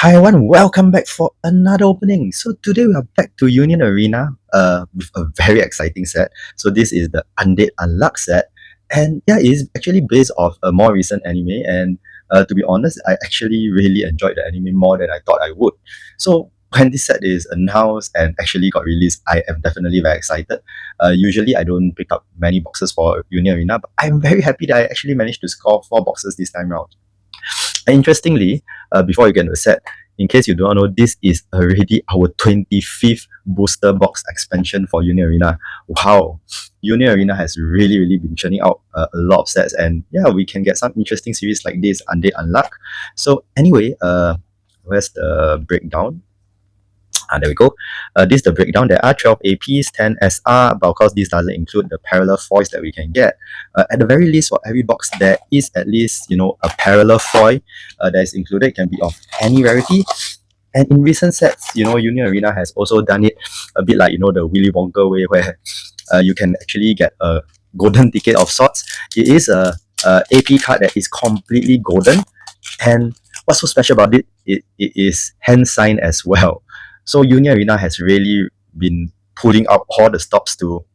Hi everyone, welcome back for another opening. So today we are back to Union Arena with a very exciting set. So this is the Undead Unluck set, and yeah, it is actually based off a more recent anime. And to be honest, I actually really enjoyed the anime more than I thought I would. So when this set is announced and actually got released, I am definitely very excited. Usually I don't pick up many boxes for Union Arena, but I'm very happy that I actually managed to score 4 boxes this time around. Interestingly, before you get into the set, in case you don't know, this is already our 25th booster box expansion for Union Arena. Wow, Union Arena has really been churning out a lot of sets, and yeah, we can get some interesting series like this, Undead Unluck. So anyway, where's the breakdown? There we go. This is the breakdown. There are 12 APs, 10 SR, but of course this doesn't include the parallel foils that we can get. At the very least, for every box there is at least a parallel foil that is included. It can be of any rarity. And in recent sets, Union Arena has also done it a bit like the Willy Wonka way, where you can actually get a golden ticket of sorts. It is a AP card that is completely golden, and what's so special about it? It is hand signed as well. So Union Arena has really been pulling out all the stops to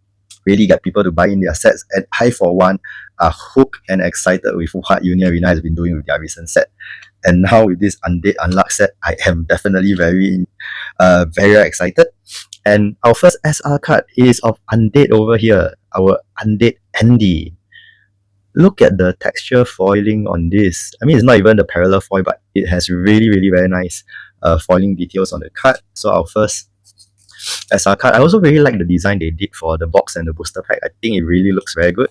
really get people to buy in their sets. And I, for one, are hooked and excited with what Union Arena has been doing with their recent set. And now with this Undead Unluck set, I am definitely very excited. And our first SR card is of Undead over here, our Undead Andy. Look at the texture foiling on this. I mean, it's not even the parallel foil, but it has really very nice foiling details on the card. So our first SR card. I also really like the design they did for the box and the booster pack. I think it really looks very good.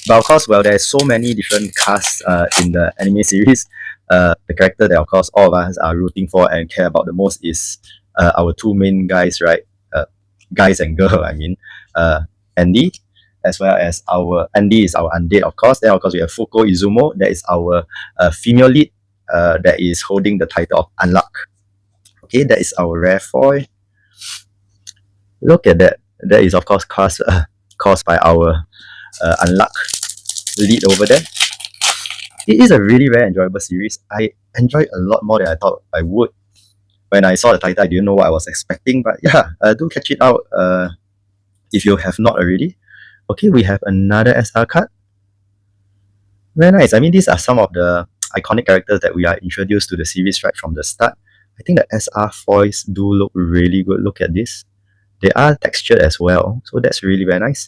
But of course, well, there's so many different casts in the anime series. The character that, of course, all of us are rooting for and care about the most is our two main guys, right? Guys and girl, I mean. Andy, as well as our Andy is our undead, of course. Then, of course, we have Fuko Izumo, that is our female lead that is holding the title of Unluck. Okay, that is our rare foil. Look at that. That is, of course, caused by our Unluck lead over there. It is a really very enjoyable series. I enjoyed a lot more than I thought I would. When I saw the title, I didn't know what I was expecting, but yeah, do catch it out if you have not already. Okay, we have another SR card. Very nice. I mean, these are some of the iconic characters that we are introduced to the series right from the start. I think the SR foils do look really good. Look at this. They are textured as well, so that's really very nice.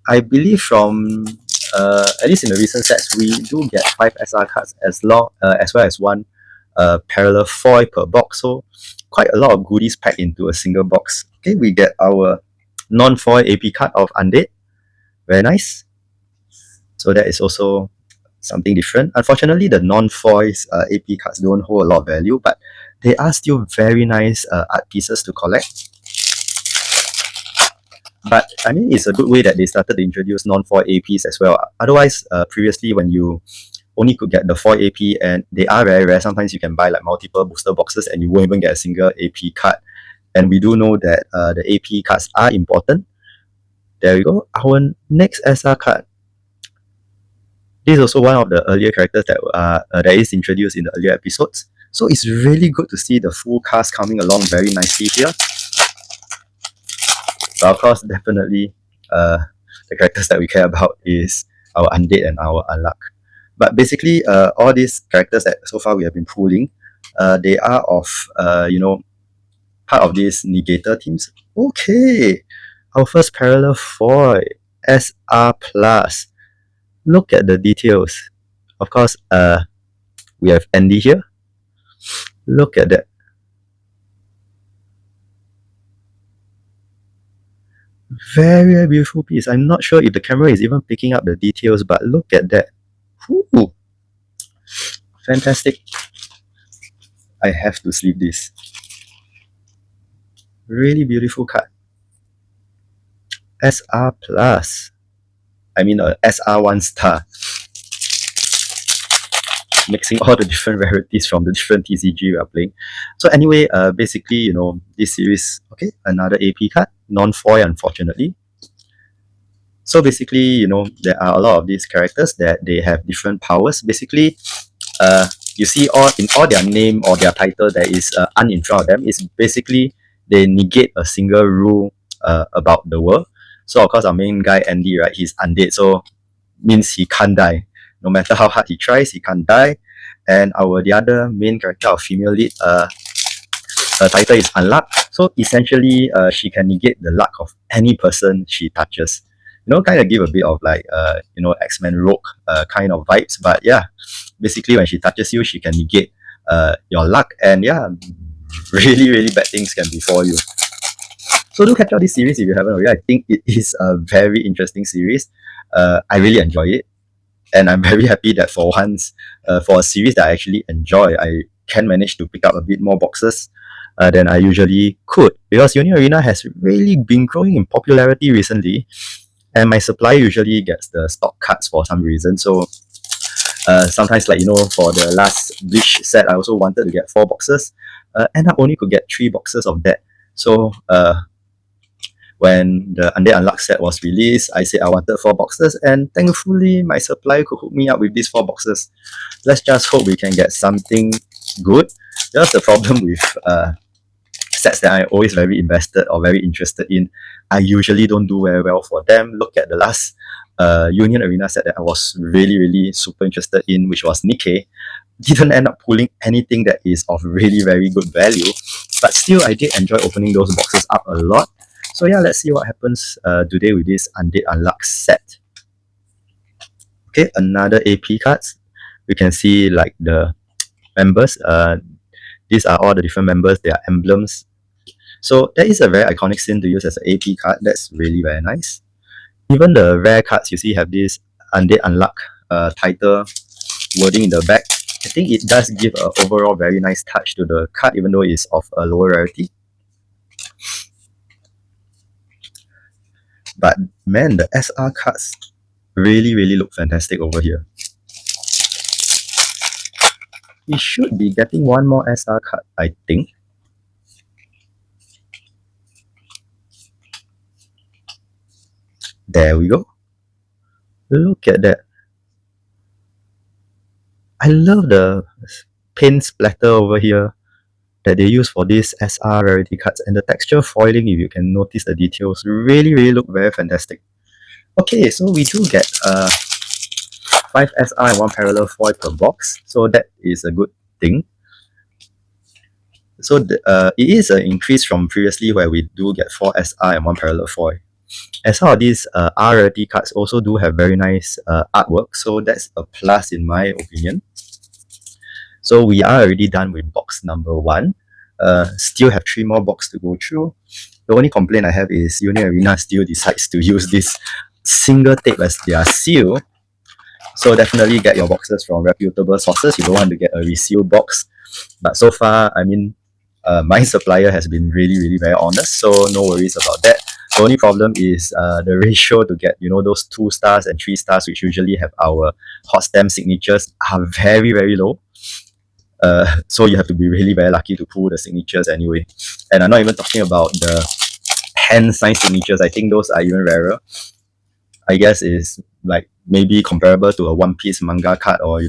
I believe from at least in the recent sets, we do get 5 SR cards as well as 1 parallel foil per box. So quite a lot of goodies packed into a single box. Okay, we get our non-foil AP card of Undead. Very nice. So that is also something different. Unfortunately, the non-foils AP cards don't hold a lot of value, but they are still very nice art pieces to collect. But I mean, it's a good way that they started to introduce non-foil APs as well. Otherwise, previously when you only could get the foil AP, and they are very rare, sometimes you can buy like multiple booster boxes and you won't even get a single AP card. And we do know that the AP cards are important. There we go. Our next SR card. This is also one of the earlier characters that is introduced in the earlier episodes. So it's really good to see the full cast coming along very nicely here. But of course, definitely the characters that we care about is our Undead and our Unluck. But basically, all these characters that so far we have been pulling, they are of, part of these negator teams. Okay, our first parallel foil, SR+. Look at the details. Of course, we have Andy here. Look at that. Very beautiful piece. I'm not sure if the camera is even picking up the details, but look at that. Ooh. Fantastic. I have to sleeve this. Really beautiful card. SR+. I mean, SR1 star. Mixing all the different rarities from the different TCG we are playing. So anyway, basically, this series, okay, another AP card, non-foil, unfortunately. So basically, there are a lot of these characters that they have different powers. Basically, you see all in all their name or their title there is un in front of them. It's basically they negate a single rule about the world. So of course our main guy Andy, right, he's undead, so means he can't die. No matter how hard he tries, he can't die. And the other main character, our female lead, her title is Unluck. So essentially, she can negate the luck of any person she touches. Kind of give a bit of like X-Men Rogue kind of vibes. But yeah, basically when she touches you, she can negate your luck, and yeah, really really bad things can befall you. So do catch out this series if you haven't already. I think it is a very interesting series. I really enjoy it, and I'm very happy that for once, for a series that I actually enjoy, I can manage to pick up a bit more boxes than I usually could, because Union Arena has really been growing in popularity recently, and my supplier usually gets the stock cards for some reason. So sometimes, like for the last Bleach set, I also wanted to get 4 boxes. End up only could get 3 boxes of that. So when the Undead Unluck set was released, I said I wanted 4 boxes, and thankfully my supplier could hook me up with these 4 boxes. Let's just hope we can get something good. That's the problem with sets that I'm always very invested or very interested in. I usually don't do very well for them. Look at the last Union Arena set that I was really, really super interested in, which was Nikkei. Didn't end up pulling anything that is of really very good value, but still I did enjoy opening those boxes up a lot. So yeah, let's see what happens today with this Undead Unluck set. Okay, another AP cards. You can see like the members. These are all the different members, their emblems. So that is a very iconic scene to use as an AP card. That's really very nice. Even the rare cards you see have this Undead Unluck title wording in the back. I think it does give an overall very nice touch to the card, even though it's of a lower rarity. But man, the SR cards really, really look fantastic over here. We should be getting one more SR card, I think. There we go. Look at that. I love the paint splatter over here that they use for these SR rarity cards, and the texture foiling, if you can notice the details, really, really look very fantastic. Okay, so we do get 5 SR and 1 parallel foil per box, so that is a good thing. So it is an increase from previously where we do get 4 SR and 1 parallel foil. And some of these R rarity cards also do have very nice artwork, so that's a plus in my opinion. So we are already done with box number 1. Still have 3 more boxes to go through. The only complaint I have is Union Arena still decides to use this single tape as their seal. So definitely get your boxes from reputable sources. You don't want to get a resealed box. But so far, I mean, my supplier has been really, really very honest, so no worries about that. The only problem is the ratio to get, those 2 stars and 3 stars, which usually have our hot stamp signatures, are very, very low. So you have to be really very lucky to pull the signatures anyway. And I'm not even talking about the hand signed signatures. I think those are even rarer. I guess is like maybe comparable to a One Piece manga card, or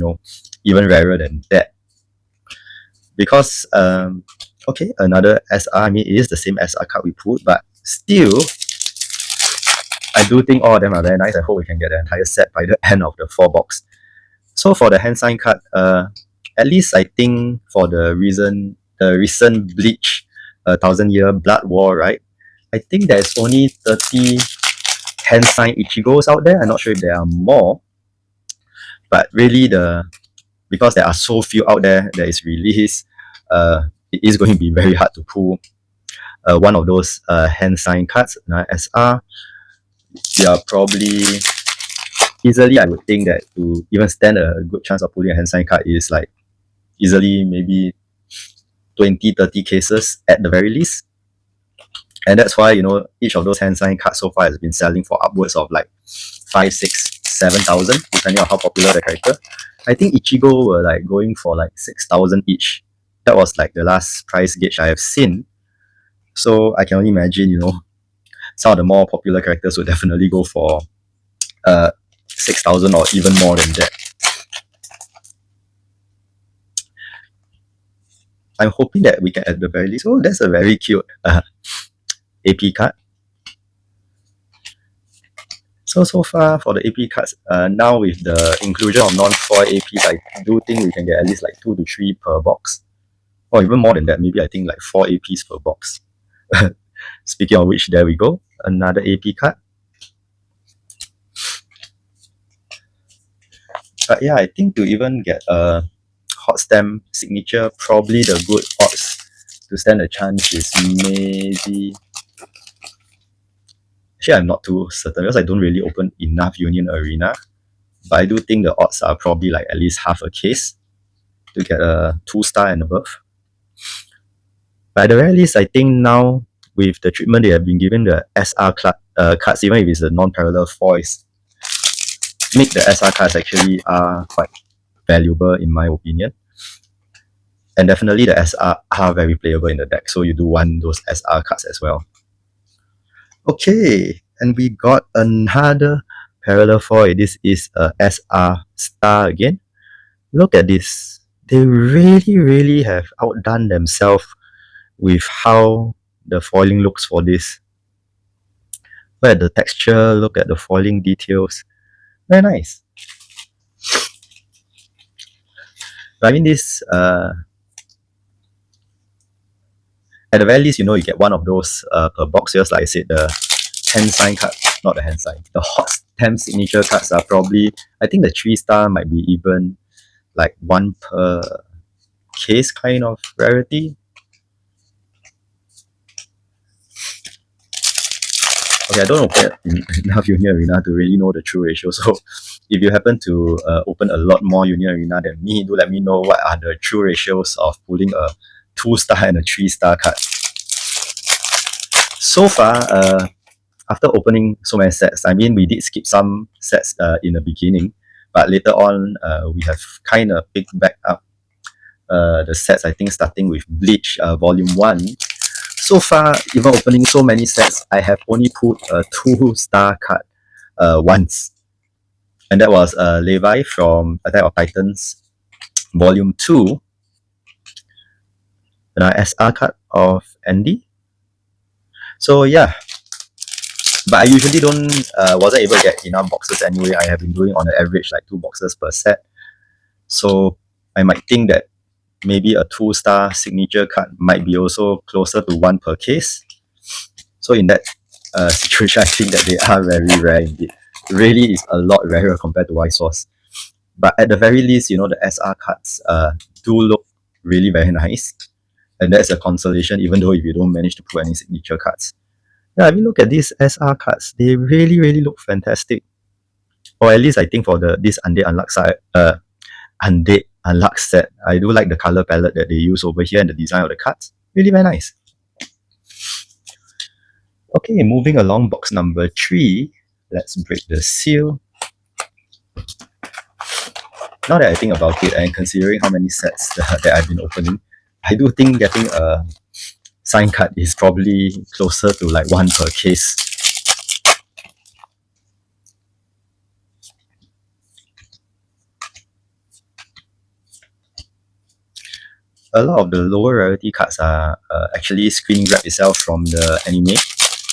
even rarer than that. Because okay, another SR, I mean, it is the same SR card we pulled, but still, I do think all of them are very nice. I hope we can get the entire set by the end of the 4 box. So for the hand sign card, at least I think for the recent Bleach 1000-year Blood War, right? I think there's only 30 hand sign Ichigos out there. I'm not sure if there are more, but really because there are so few out there that is released, it is going to be very hard to pull one of those hand sign cards. SR, they are probably easily, I would think that to even stand a good chance of pulling a hand sign card is like easily maybe 20-30 cases at the very least. And that's why, each of those hand sign cards so far has been selling for upwards of like 5, 6, 7,000, depending on how popular the character. I think Ichigo were like going for like 6,000 each. That was like the last price gauge I have seen. So I can only imagine, some of the more popular characters would definitely go for 6,000 or even more than that. I'm hoping that we can at the very least. Oh, that's a very cute AP card. So far for the AP cards, now with the inclusion of non-foil APs, I do think we can get at least like 2 to 3 per box. Or even more than that, maybe I think like 4 APs per box. Speaking of which, there we go. Another AP card. But yeah, I think to even get a hot stamp signature, probably the good odds to stand a chance is maybe. Actually, I'm not too certain because I don't really open enough Union Arena. But I do think the odds are probably like at least half a case to get a 2-star and above. But at the very least, I think now with the treatment they have been given the SR cards, even if it's the non-parallel foils, make the SR cards actually are quite valuable in my opinion. And definitely the SR are very playable in the deck, so you do want those SR cards as well. Okay, and we got another parallel foil. This is a SR star again. Look at this. They really have outdone themselves with how the foiling looks for this. Look at the texture, look at the foiling details. Very nice. I mean, this, at the very least, you get one of those per box. Just like I said, the hand sign card, not the hand sign, the hot stamp signature cards are probably, I think the 3-star might be even like 1 per case kind of rarity. Okay, I don't open enough Union Arena to really know the true ratio. So if you happen to open a lot more Union Arena than me, do let me know what are the true ratios of pulling a 2-star and a 3-star card. So far, after opening so many sets, I mean, we did skip some sets in the beginning, but later on, we have kind of picked back up the sets, I think starting with Bleach Volume 1. So far, even opening so many sets, I have only pulled a 2-star card once. And that was Levi from Attack of Titans Volume 2. And an SR card of Andy. So yeah. But I usually wasn't able to get enough boxes anyway. I have been doing on an average like 2 boxes per set. So I might think that maybe a 2-star signature card might be also closer to 1 per case. So in that situation, I think that they are very rare indeed. Really is a lot rarer compared to White Source. But at the very least, the SR cards do look really very nice. And that's a consolation, even though if you don't manage to put any signature cards. Yeah, I mean, look at these SR cards. They really look fantastic. Or at least I think for this Undead Unluck Undead Unluck set, I do like the color palette that they use over here and the design of the cards. Really very nice. Okay, moving along, box number 3. Let's break the seal. Now that I think about it and considering how many sets that I've been opening, I do think getting a sign card is probably closer to like 1 per case. A lot of the lower rarity cards are actually screen grab itself from the anime,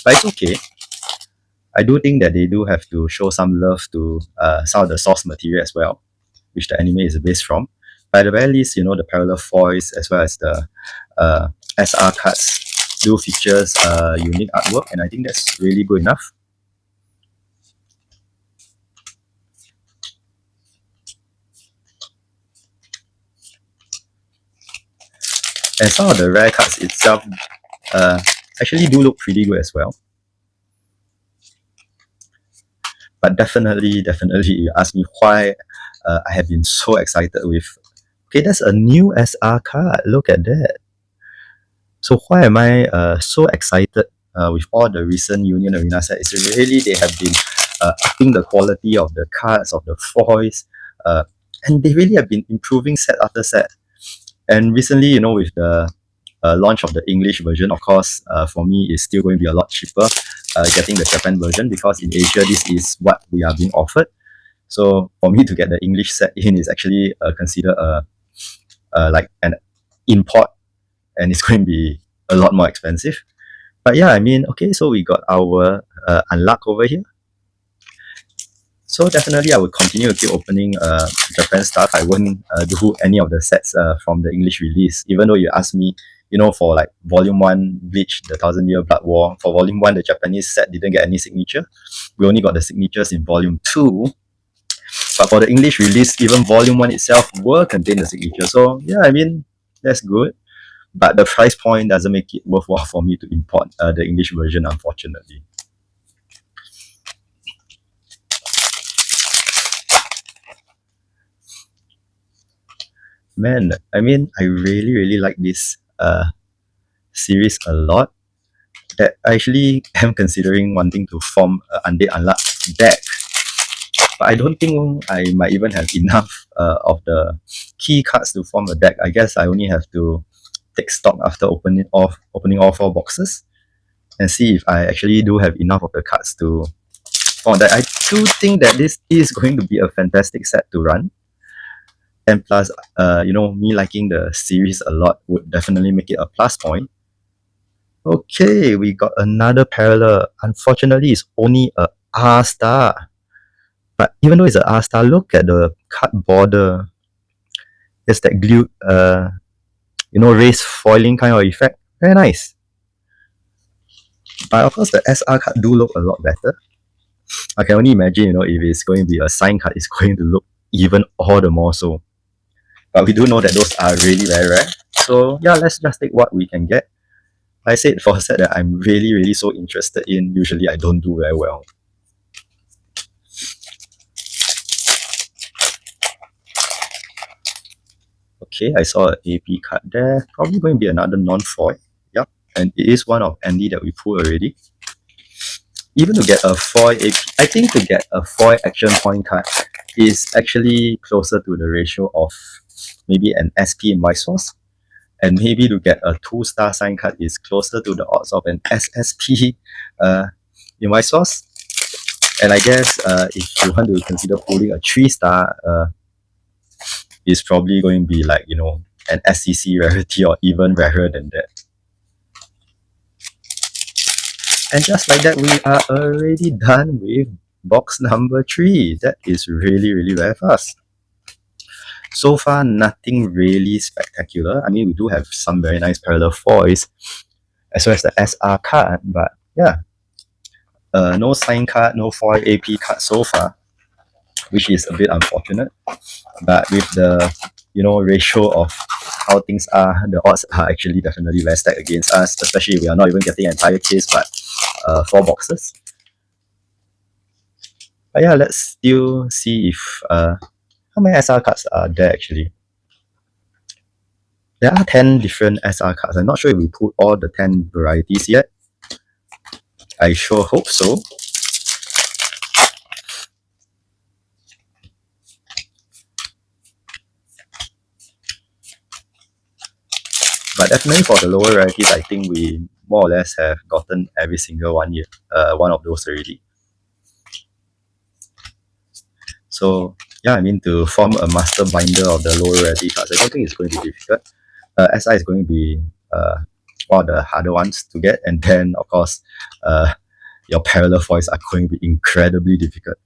but it's okay. I do think that they do have to show some love to some of the source material as well, which the anime is based from. But at the very least, the parallel foils as well as the SR cards do features unique artwork, and I think that's really good enough. And some of the rare cards itself actually do look pretty good as well. But definitely, you ask me why I have been so excited with. Okay, that's a new SR card. Look at that. So why am I so excited with all the recent Union Arena sets? It's really they have been upping the quality of the cards, of the foils, and they really have been improving set after set. And recently, with the launch of the English version, of course, for me, it's still going to be a lot cheaper getting the Japan version, because in Asia, this is what we are being offered. So for me to get the English set in is actually considered like an import and it's going to be a lot more expensive. But yeah, I mean, okay, so we got our unlock over here. So definitely I will continue to keep opening Japan stuff. I won't do any of the sets from the English release, even though you asked me, for like Volume 1, Bleach, the Thousand Year Blood War. For Volume 1, the Japanese set didn't get any signature. We only got the signatures in Volume 2. But for the English release, even Volume 1 itself will contain the signature. So yeah, I mean, that's good. But the price point doesn't make it worthwhile for me to import the English version, unfortunately. Man, I mean, I really, really like this series a lot. That I actually am considering wanting to form an Undead Unluck deck. But I don't think I might even have enough of the key cards to form a deck. I guess I only have to take stock after opening all 4 boxes and see if I actually do have enough of the cards to form that. I do think that this is going to be a fantastic set to run. And plus, me liking the series a lot would definitely make it a plus point. Okay, we got another parallel. Unfortunately, it's only a R star. But even though it's a R star, look at the card border. There's that glue, raised foiling kind of effect. Very nice. But of course, the SR card do look a lot better. I can only imagine, if it's going to be a sign card, it's going to look even all the more so. But we do know that those are really very rare. So yeah, let's just take what we can get. I said for a set that I'm really, really so interested in, usually I don't do very well. Okay, I saw an AP card there. Probably going to be another non-foil. Yep, and it is one of Andy that we pulled already. Even to get a foil AP, I think to get a foil action point card is actually closer to the ratio of maybe an SP in my source. And maybe to get a 2-star sign card is closer to the odds of an SSP in my source. And I guess if you want to consider pulling a 3-star, it's probably going to be like, an SCC rarity or even rarer than that. And just like that, we are already done with box number 3. That is really, really very fast. So far, nothing really spectacular. I mean, we do have some very nice parallel foils, as well as the SR card, but yeah. No sign card, no foil AP card so far, which is a bit unfortunate. But with the, ratio of how things are, the odds are actually definitely very stacked against us, especially if we are not even getting an entire case, but 4 boxes. But yeah, let's still see if how many SR cards are there actually. There are 10 different SR cards. I'm not sure if we put all the 10 varieties yet. I sure hope so. But definitely for the lower rarities, I think we more or less have gotten every single one of those already. So yeah, I mean, to form a master binder of the lower rarity cards, I don't think it's going to be difficult. SI is going to be one of the harder ones to get, and then of course your parallel foils are going to be incredibly difficult.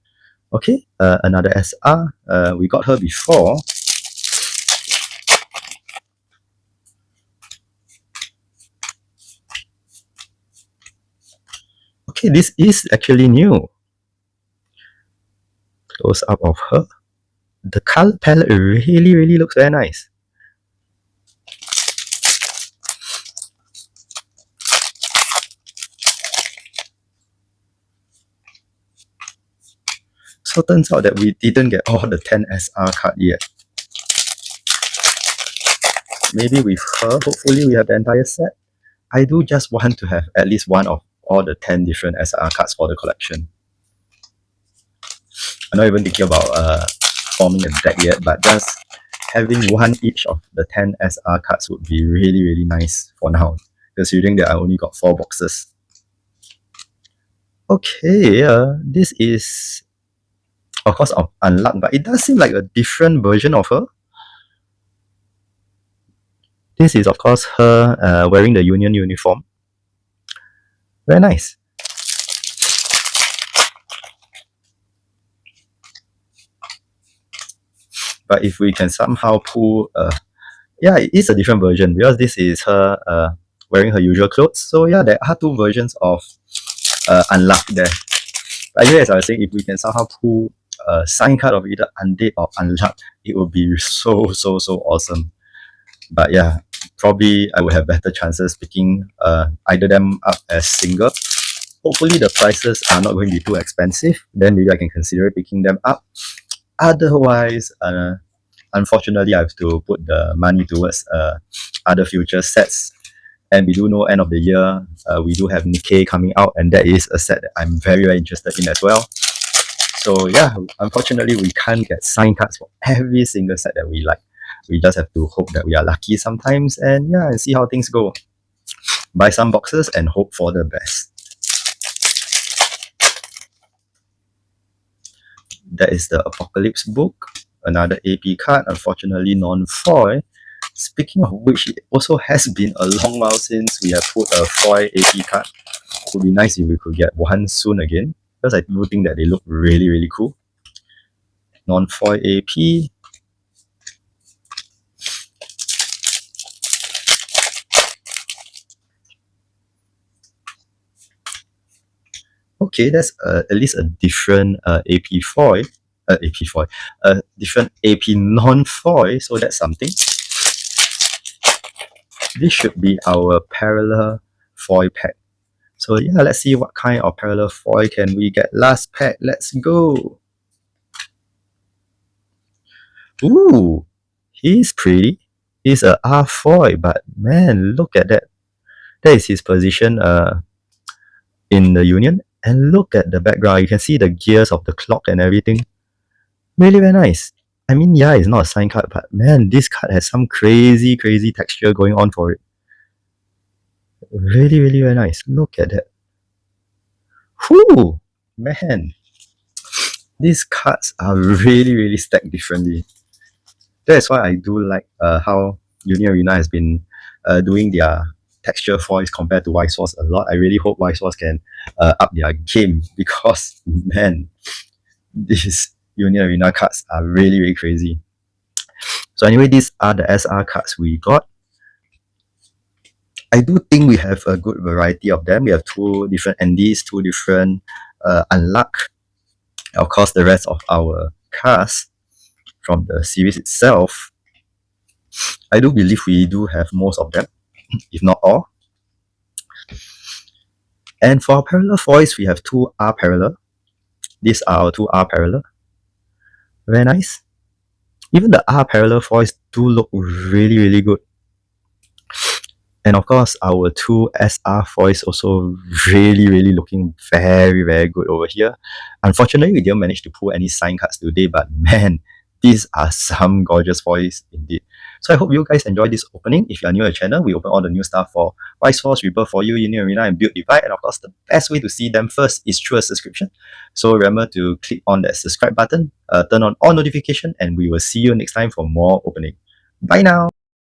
Okay, another SR. We got her before. Okay, this is actually new. Close up of her. The color palette really, really looks very nice. So it turns out that we didn't get all the 10 SR card yet. Maybe with her, hopefully we have the entire set. I do just want to have at least one of all the 10 different SR cards for the collection. I'm not even thinking about forming a deck yet, but just having one each of the 10 SR cards would be really, really nice for now, considering that I only got 4 boxes. Okay, this is of course of Unluck, but it does seem like a different version of her. This is, of course, her wearing the Union uniform. Very nice. But if we can somehow pull, yeah, it is a different version because this is her wearing her usual clothes. So yeah, there are two versions of Unluck there. But anyway, as I was saying, if we can somehow pull a sign card of either Undead or Unluck, it would be so awesome. But yeah, probably I would have better chances picking either them up as single. Hopefully the prices are not going to be too expensive. Then maybe I can consider picking them up. Otherwise, unfortunately, I have to put the money towards other future sets. And we do know end of the year, we do have Nikkei coming out, and that is a set that I'm very interested in as well. So yeah, unfortunately, we can't get signed cards for every single set that we like. We just have to hope that we are lucky sometimes, and yeah, and see how things go. Buy some boxes and hope for the best. That is the Apocalypse book, another AP card, unfortunately non-foil. Speaking of which, it also has been a long while since we have put a foil AP card. It would be nice if we could get one soon again, because I do think that they look really cool. Non-foil AP. Okay, that's at least a different AP foil. AP foil. Different AP non-foil, so that's something. This should be our parallel foil pack. So yeah, let's see what kind of parallel foil can we get. Last pack, let's go. Ooh, he's pretty. He's a R foil, but man, look at that. That is his position in the Union. And look at the background. You can see the gears of the clock and everything. Really very nice. I mean, yeah, it's not a sign card, but man, this card has some crazy texture going on for it. Really very nice. Look at that. Whew, man. These cards are really stacked differently. That's why I do like how Union Arena has been doing their texture foils compared to White Source a lot. I really hope White Source can up their game because, man, these Union Arena cards are really crazy. So anyway, these are the SR cards we got. I do think we have a good variety of them. We have two different NDs, two different Unluck. Of course, the rest of our cards from the series itself, I do believe we do have most of them, if not all. And for our parallel foils, we have two R parallel. These are our two R parallel. Very nice. Even the R parallel foils do look really good. And of course, our two SR foils also really looking very good over here. Unfortunately, we didn't manage to pull any sign cards today, but man, these are some gorgeous foils indeed. So I hope you guys enjoyed this opening. If you are new to the channel, we open all the new stuff for White Source, Rebirth for You, Union Arena, and Build Divide. And of course, the best way to see them first is through a subscription. So remember to click on that subscribe button, turn on all notifications, and we will see you next time for more opening. Bye now!